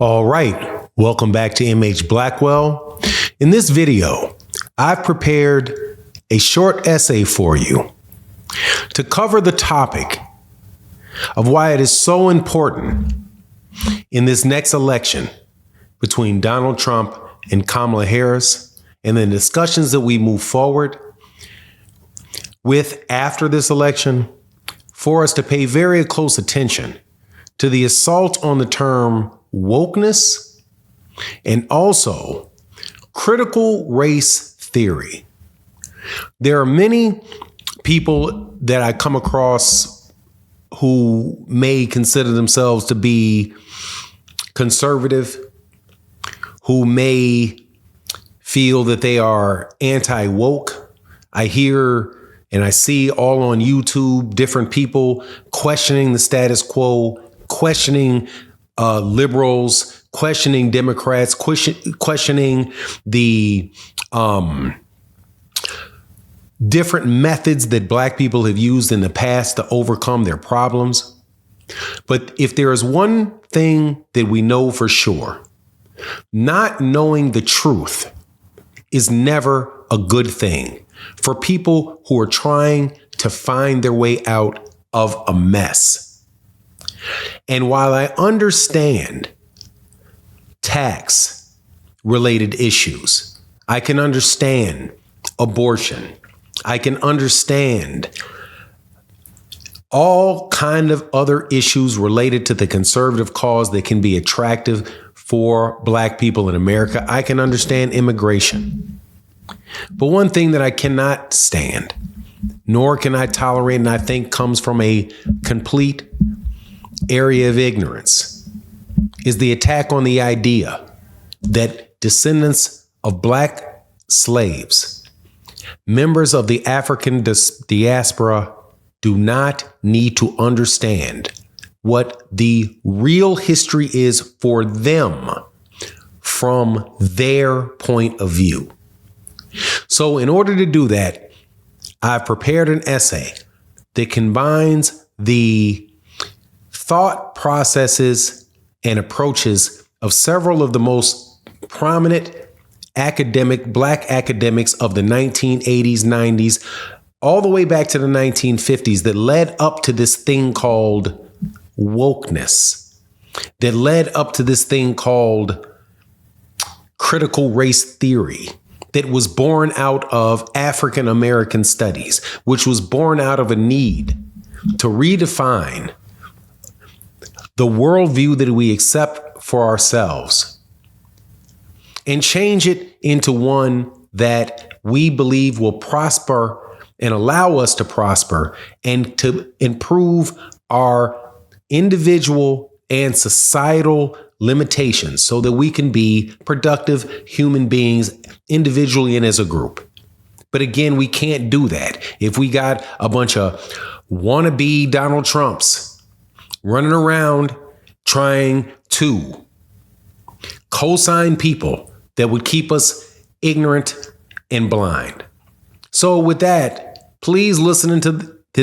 All right, welcome back to MH Blackwell. In this video, I've prepared a short essay for you to cover the topic of why it is so important in this next election between Donald Trump and Kamala Harris, and the discussions that we move forward with after this election, for us to pay very close attention to the assault on the term wokeness and also critical race theory. There are many people that I come across who may consider themselves to be conservative, who may feel that they are anti-woke. I hear and I see all on YouTube different people questioning the status quo, questioning liberals, questioning Democrats, questioning the different methods that Black people have used in the past to overcome their problems. But if there is one thing that we know for sure, not knowing the truth is never a good thing for people who are trying to find their way out of a mess. And while I understand tax related issues, I can understand abortion, I can understand all kind of other issues related to the conservative cause that can be attractive for Black people in America. I can understand immigration. But one thing that I cannot stand, nor can I tolerate, and I think comes from a complete area of ignorance, is the attack on the idea that descendants of Black slaves, members of the African diaspora, do not need to understand what the real history is for them from their point of view. So in order to do that, I've prepared an essay that combines the thought processes and approaches of several of the most prominent Black academics of the 1980s, 90s, all the way back to the 1950s that led up to this thing called wokeness, that led up to this thing called critical race theory, that was born out of African American studies, which was born out of a need to redefine the worldview that we accept for ourselves and change it into one that we believe will prosper and allow us to prosper and to improve our individual and societal limitations so that we can be productive human beings individually and as a group. But again, we can't do that if we got a bunch of wannabe Donald Trumps running around trying to co-sign people that would keep us ignorant and blind. So with that, please listen to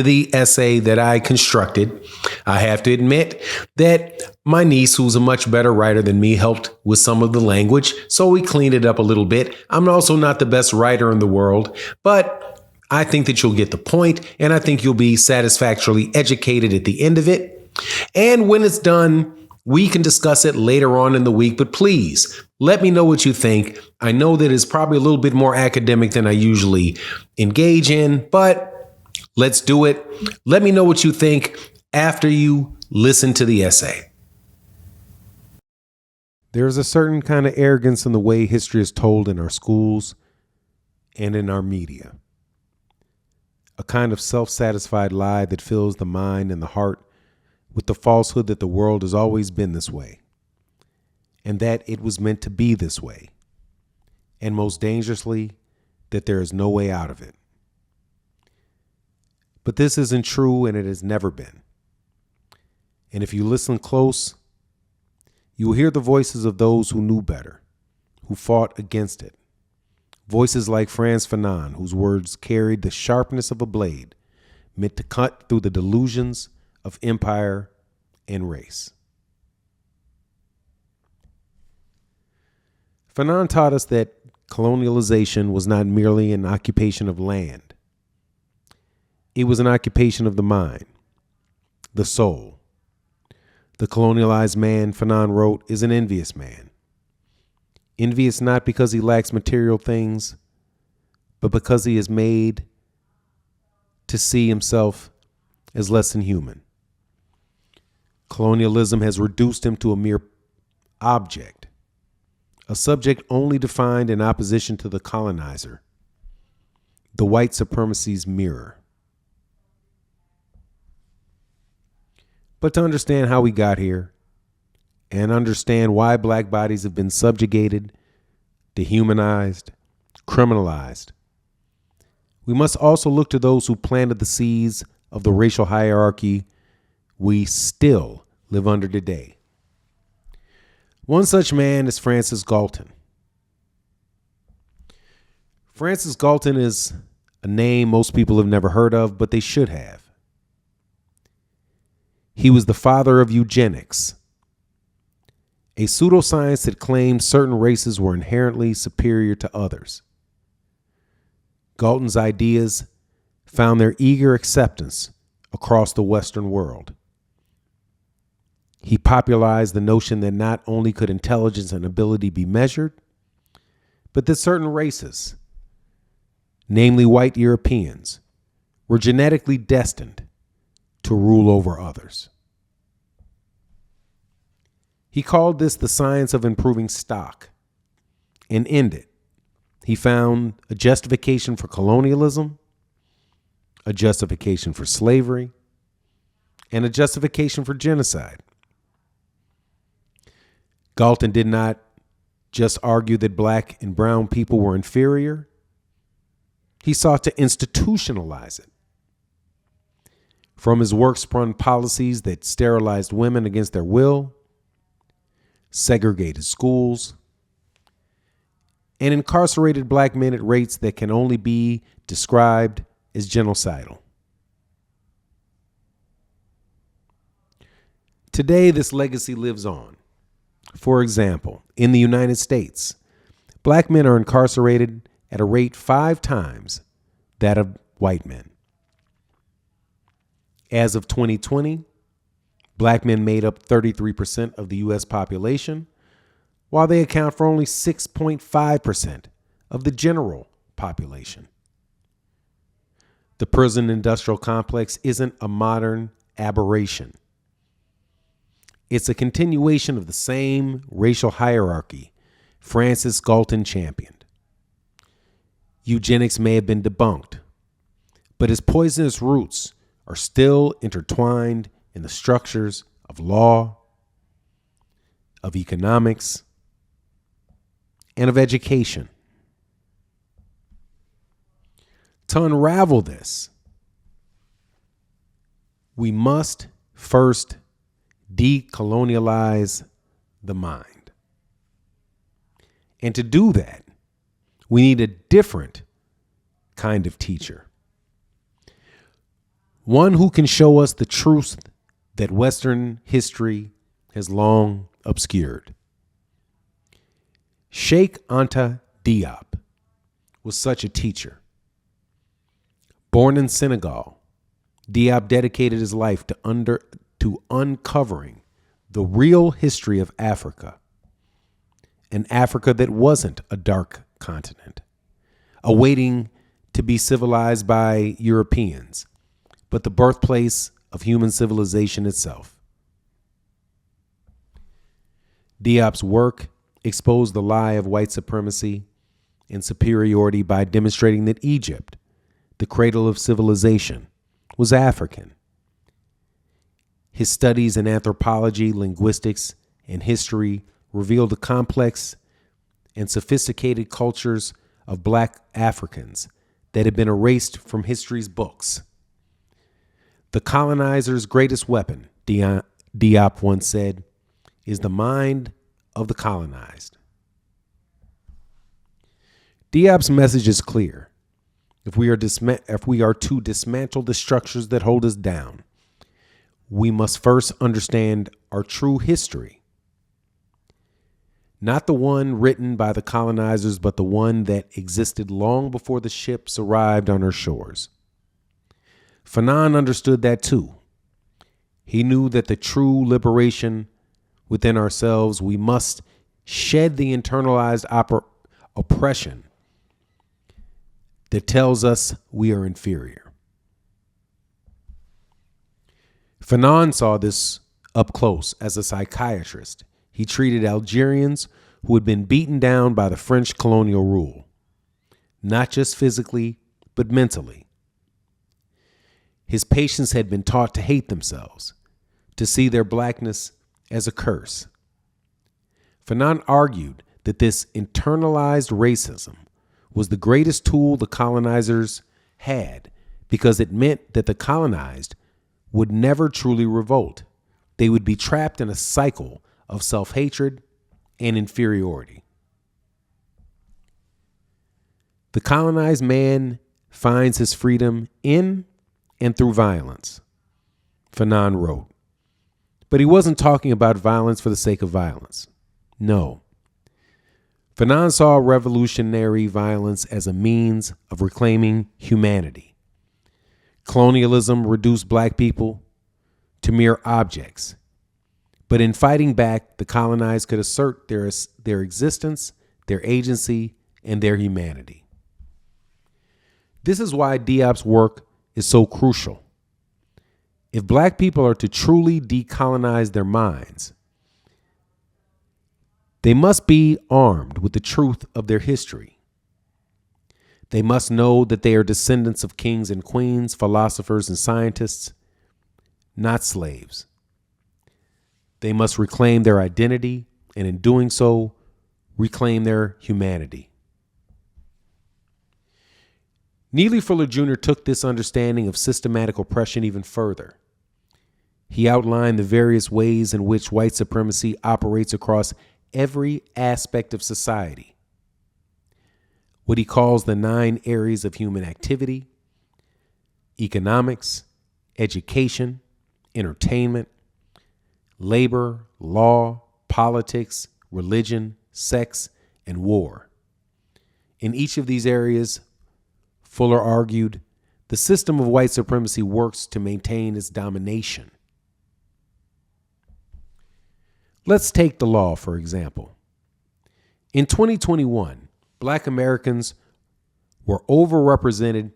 the essay that I constructed. I have to admit that my niece, who's a much better writer than me, helped with some of the language, so we cleaned it up a little bit. I'm also not the best writer in the world, but I think that you'll get the point, and I think you'll be satisfactorily educated at the end of it. And when it's done, we can discuss it later on in the week, but please let me know what you think. I know that it's probably a little bit more academic than I usually engage in, but let's do it. Let me know what you think after you listen to the essay. There's a certain kind of arrogance in the way history is told in our schools and in our media. A kind of self-satisfied lie that fills the mind and the heart with the falsehood that the world has always been this way, and that it was meant to be this way, and most dangerously, that there is no way out of it. But this isn't true, and it has never been. And if you listen close, you will hear the voices of those who knew better, who fought against it. Voices like Frantz Fanon, whose words carried the sharpness of a blade, meant to cut through the delusions of empire and race. Fanon taught us that colonialization was not merely an occupation of land. It was an occupation of the mind, the soul. The colonialized man, Fanon wrote, is an envious man. Envious not because he lacks material things, but because he is made to see himself as less than human. Colonialism has reduced him to a mere object, a subject only defined in opposition to the colonizer, the white supremacy's mirror. But to understand how we got here and understand why black bodies have been subjugated, dehumanized, criminalized, we must also look to those who planted the seeds of the racial hierarchy we still live under today. One such man is Francis Galton. Francis Galton is a name most people have never heard of, but they should have. He was the father of eugenics, a pseudoscience that claimed certain races were inherently superior to others. Galton's ideas found their eager acceptance across the Western world. He popularized the notion that not only could intelligence and ability be measured, but that certain races, namely white Europeans, were genetically destined to rule over others. He called this the science of improving stock, and in it, he found a justification for colonialism, a justification for slavery, and a justification for genocide. Galton did not just argue that black and brown people were inferior. He sought to institutionalize it. From his work sprung policies that sterilized women against their will, segregated schools, and incarcerated black men at rates that can only be described as genocidal. Today, this legacy lives on. For example, in the United States, black men are incarcerated at a rate 5 times that of white men. As of 2020, black men made up 33% of the U.S. population, while they account for only 6.5% of the general population. The prison industrial complex isn't a modern aberration. It's a continuation of the same racial hierarchy Francis Galton championed. Eugenics may have been debunked, but its poisonous roots are still intertwined in the structures of law, of economics, and of education. To unravel this, we must first decolonialize the mind. And to do that, we need a different kind of teacher. One who can show us the truth that Western history has long obscured. Sheikh Anta Diop was such a teacher. Born in Senegal, Diop dedicated his life to uncovering the real history of Africa, an Africa that wasn't a dark continent, awaiting to be civilized by Europeans, but the birthplace of human civilization itself. Diop's work exposed the lie of white supremacy and superiority by demonstrating that Egypt, the cradle of civilization, was African. His studies in anthropology, linguistics, and history revealed the complex and sophisticated cultures of black Africans that had been erased from history's books. The colonizer's greatest weapon, Diop once said, is the mind of the colonized. Diop's message is clear. If we are to dismantle the structures that hold us down, we must first understand our true history. not the one written by the colonizers, but the one that existed long before the ships arrived on our shores. Fanon understood that too. He knew that the true liberation within ourselves, we must shed the internalized oppression that tells us we are inferior. Fanon saw this up close as a psychiatrist. He treated Algerians who had been beaten down by the French colonial rule, not just physically, but mentally. His patients had been taught to hate themselves, to see their blackness as a curse. Fanon argued that this internalized racism was the greatest tool the colonizers had because it meant that the colonized would never truly revolt. They would be trapped in a cycle of self-hatred and inferiority. The colonized man finds his freedom in and through violence, Fanon wrote. But he wasn't talking about violence for the sake of violence. No. Fanon saw revolutionary violence as a means of reclaiming humanity. Colonialism reduced black people to mere objects. But in fighting back, the colonized could assert their existence, their agency, and their humanity. This is why Diop's work is so crucial. If black people are to truly decolonize their minds, they must be armed with the truth of their history. They must know that they are descendants of kings and queens, philosophers and scientists, not slaves. They must reclaim their identity, and in doing so, reclaim their humanity. Neely Fuller Jr. took this understanding of systematic oppression even further. He outlined the various ways in which white supremacy operates across every aspect of society. What he calls the 9 areas of human activity: economics, education, entertainment, labor, law, politics, religion, sex, and war. In each of these areas, Fuller argued, the system of white supremacy works to maintain its domination. Let's take the law, for example. In 2021, black Americans were overrepresented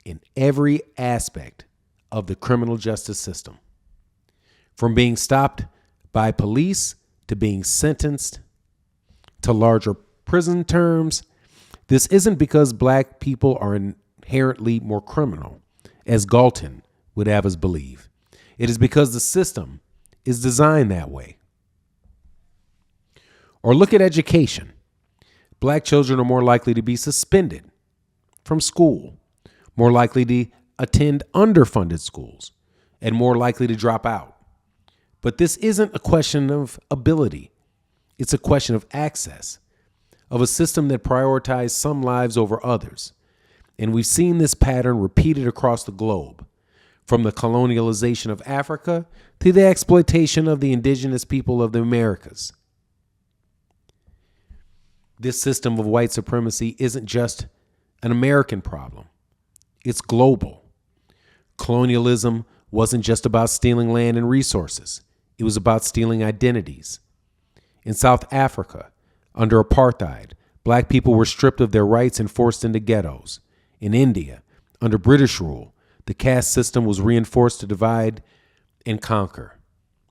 in every aspect of the criminal justice system, from being stopped by police to being sentenced to larger prison terms. This isn't because black people are inherently more criminal, as Galton would have us believe. It is because the system is designed that way. Or look at education. Black children are more likely to be suspended from school, more likely to attend underfunded schools, and more likely to drop out. But this isn't a question of ability. It's a question of access, of a system that prioritizes some lives over others. And we've seen this pattern repeated across the globe, from the colonialization of Africa to the exploitation of the indigenous people of the Americas. This system of white supremacy isn't just an American problem. It's global. Colonialism wasn't just about stealing land and resources. It was about stealing identities. In South Africa, under apartheid, black people were stripped of their rights and forced into ghettos. In India, under British rule, the caste system was reinforced to divide and conquer.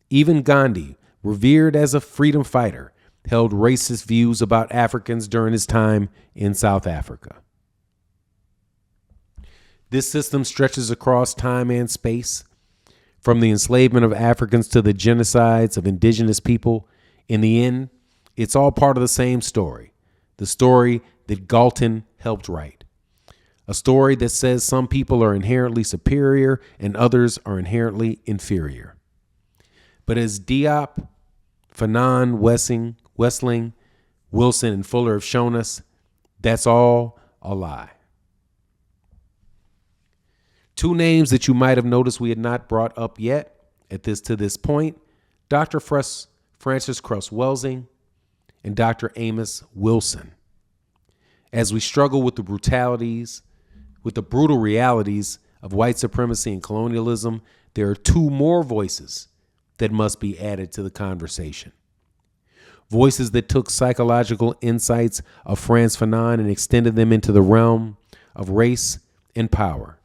Even Gandhi, revered as a freedom fighter, held racist views about Africans during his time in South Africa. This system stretches across time and space, from the enslavement of Africans to the genocides of indigenous people. In the end, it's all part of the same story, the story that Galton helped write. A story that says some people are inherently superior and others are inherently inferior. But as Diop, Fanon, Wessling, Wilson, and Fuller have shown us, that's all a lie. 2 names that you might have noticed we had not brought up yet to this point: Dr. Frances Cress Welsing and Dr. Amos Wilson. As we struggle with the brutal realities of white supremacy and colonialism, there are two more voices that must be added to the conversation. Voices that took psychological insights of Frantz Fanon and extended them into the realm of race and power.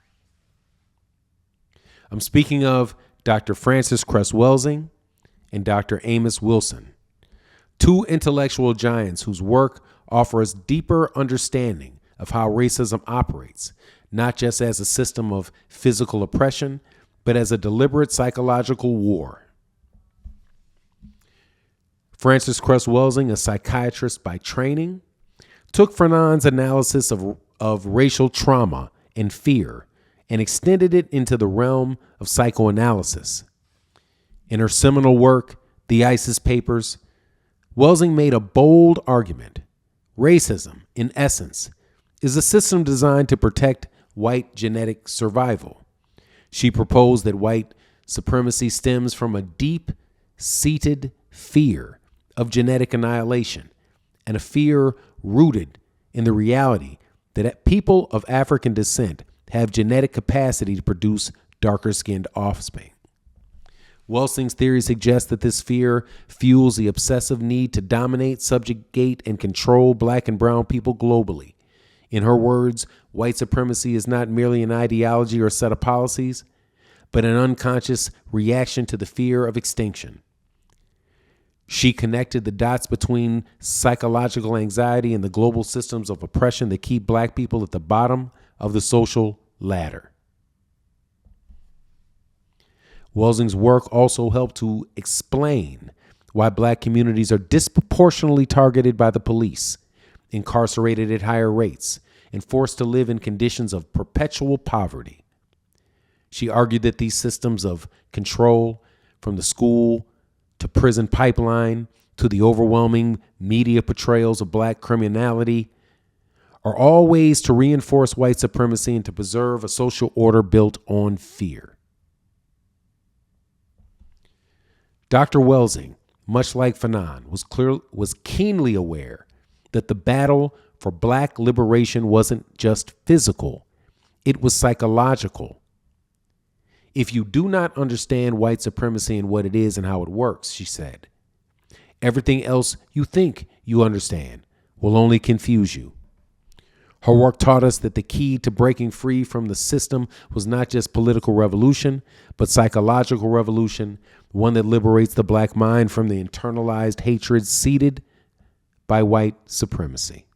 I'm speaking of Dr. Frances Cress Welsing and Dr. Amos Wilson, two intellectual giants whose work offers deeper understanding of how racism operates, not just as a system of physical oppression, but as a deliberate psychological war. Frances Cress Welsing, a psychiatrist by training, took Fanon's analysis of racial trauma and fear and extended it into the realm of psychoanalysis. In her seminal work, The ISIS Papers, Welsing made a bold argument. Racism, in essence, is a system designed to protect white genetic survival. She proposed that white supremacy stems from a deep-seated fear of genetic annihilation and a fear rooted in the reality that people of African descent have genetic capacity to produce darker-skinned offspring. Welsing's theory suggests that this fear fuels the obsessive need to dominate, subjugate, and control black and brown people globally. In her words, white supremacy is not merely an ideology or a set of policies, but an unconscious reaction to the fear of extinction. She connected the dots between psychological anxiety and the global systems of oppression that keep black people at the bottom of the social ladder. Welsing's work also helped to explain why black communities are disproportionately targeted by the police, incarcerated at higher rates, and forced to live in conditions of perpetual poverty. She argued that these systems of control, from the school to prison pipeline to the overwhelming media portrayals of black criminality, are all ways to reinforce white supremacy and to preserve a social order built on fear. Dr. Welsing, much like Fanon, was keenly aware that the battle for black liberation wasn't just physical, it was psychological. If you do not understand white supremacy and what it is and how it works, she said, everything else you think you understand will only confuse you. Her work taught us that the key to breaking free from the system was not just political revolution, but psychological revolution, one that liberates the black mind from the internalized hatred seeded by white supremacy.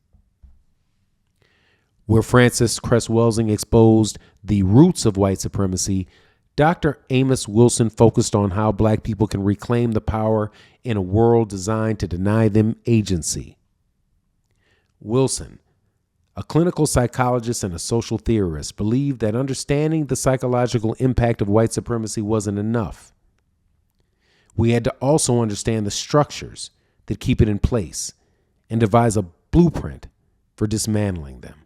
Where Frances Cress Welsing exposed the roots of white supremacy, Dr. Amos Wilson focused on how black people can reclaim the power in a world designed to deny them agency. Wilson, a clinical psychologist and a social theorist, believed that understanding the psychological impact of white supremacy wasn't enough. We had to also understand the structures that keep it in place and devise a blueprint for dismantling them.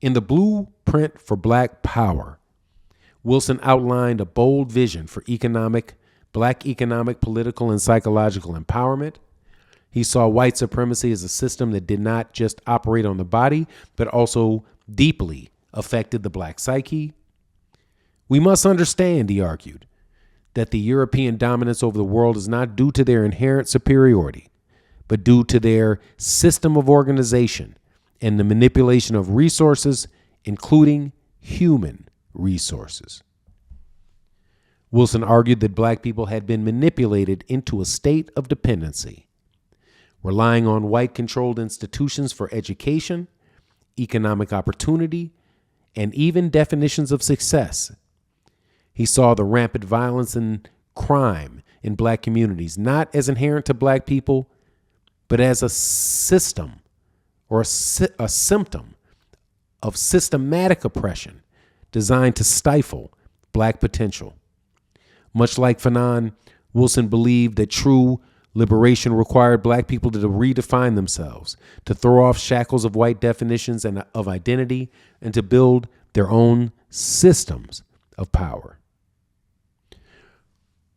In the Blueprint for Black Power, Wilson outlined a bold vision for black economic, political, and psychological empowerment. He saw white supremacy as a system that did not just operate on the body, but also deeply affected the black psyche. We must understand, he argued, that the European dominance over the world is not due to their inherent superiority, but due to their system of organization and the manipulation of resources, including human resources. Wilson argued that black people had been manipulated into a state of dependency, relying on white-controlled institutions for education, economic opportunity, and even definitions of success. He saw the rampant violence and crime in black communities not as inherent to black people, but as a system or a symptom of systematic oppression designed to stifle black potential. Much like Fanon, Wilson believed that true liberation required black people to redefine themselves, to throw off shackles of white definitions and of identity, and to build their own systems of power.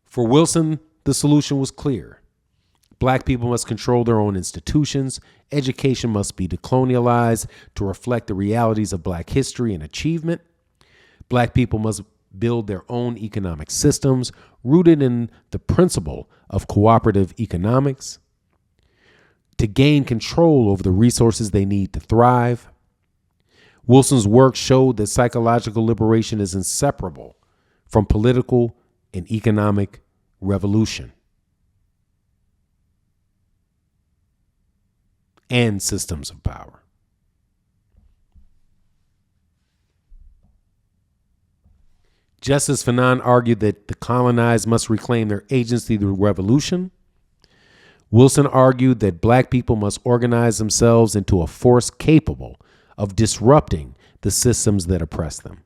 For Wilson, the solution was clear. Black people must control their own institutions. Education must be decolonialized to reflect the realities of Black history and achievement. Black people must build their own economic systems rooted in the principle of cooperative economics to gain control over the resources they need to thrive. Wilson's work showed that psychological liberation is inseparable from political and economic revolution and systems of power. Just as Fanon argued that the colonized must reclaim their agency through revolution, Wilson argued that Black people must organize themselves into a force capable of disrupting the systems that oppress them.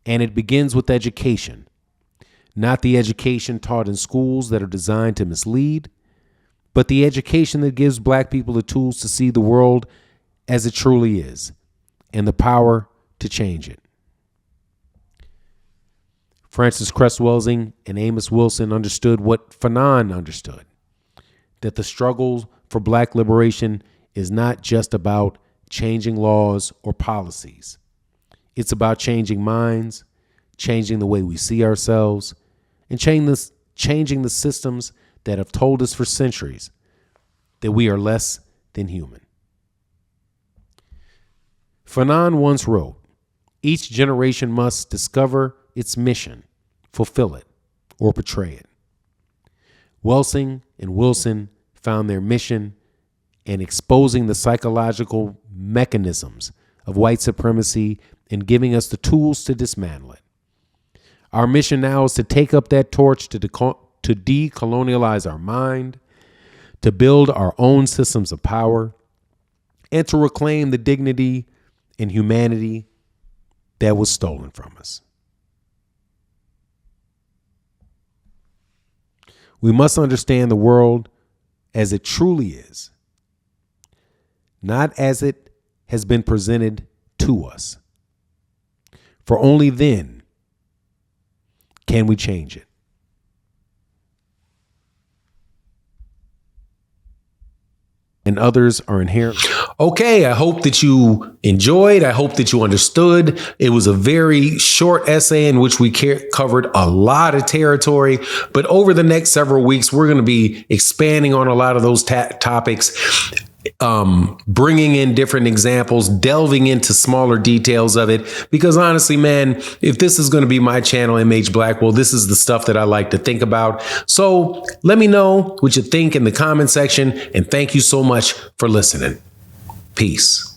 And it begins with education, not the education taught in schools that are designed to mislead, but the education that gives Black people the tools to see the world as it truly is and the power to change it. Frances Cress Welsing and Amos Wilson understood what Fanon understood, that the struggle for Black liberation is not just about changing laws or policies. It's about changing minds, changing the way we see ourselves, and changing the systems that have told us for centuries that we are less than human. Fanon once wrote, "Each generation must discover its mission, fulfill it, or portray it." Welsing and Wilson found their mission in exposing the psychological mechanisms of white supremacy and giving us the tools to dismantle it. Our mission now is to take up that torch to decolonialize our mind, to build our own systems of power, and to reclaim the dignity and humanity that was stolen from us. We must understand the world as it truly is, not as it has been presented to us. For only then can we change it. And others are inherent. Okay, I hope that you enjoyed. I hope that you understood. It was a very short essay in which we covered a lot of territory. But over the next several weeks, we're going to be expanding on a lot of those topics, bringing in different examples, delving into smaller details of it. Because honestly, man, if this is going to be my channel, MH Blackwell, this is the stuff that I like to think about. So let me know what you think in the comment section. And thank you so much for listening. Peace.